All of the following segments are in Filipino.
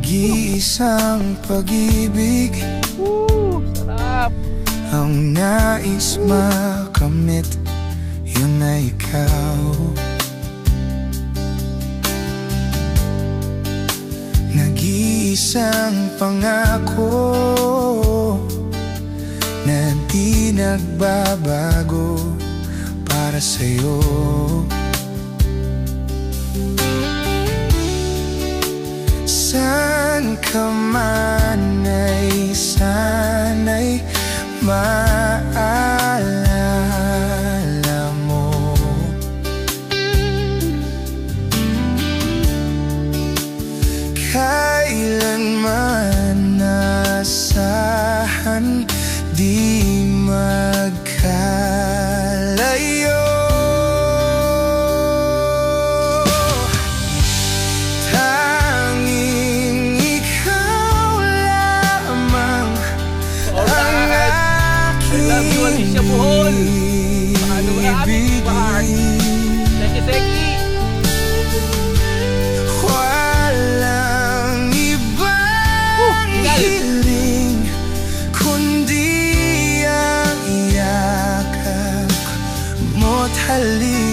Nag-iisang pag-ibig, sarap. ang nais makamit, yun ay ikaw. Nag-iisang pangako na di nagbabago para sa'yo. Saan ka man ay sana'y maalala mo. Kailanman asahan, di magkalayo. Alicia Bohol, paano ba aming bahag? Seki-seki. Walang ibang hiling kundi ang yakap mo't halik.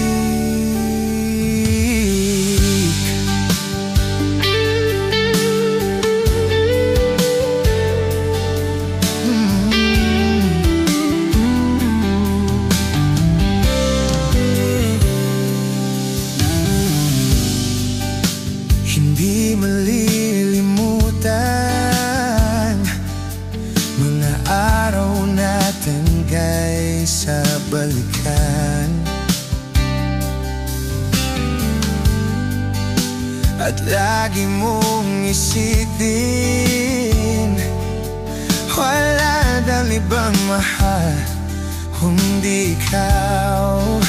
Hindi malilimutan mga araw natin kay sa balikan. At lagi mong isipin, wala daw ibang mahal kundi ikaw.